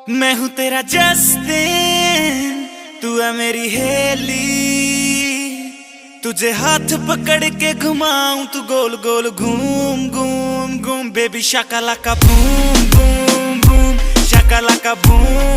मैं हूँ तेरा जस्टिन, तू है मेरी हेली। तुझे हाथ पकड़ के घुमाऊं, तू गोल गोल घूम घूम घूम। Baby Shakalaka boom boom boom, Shakalaka boom.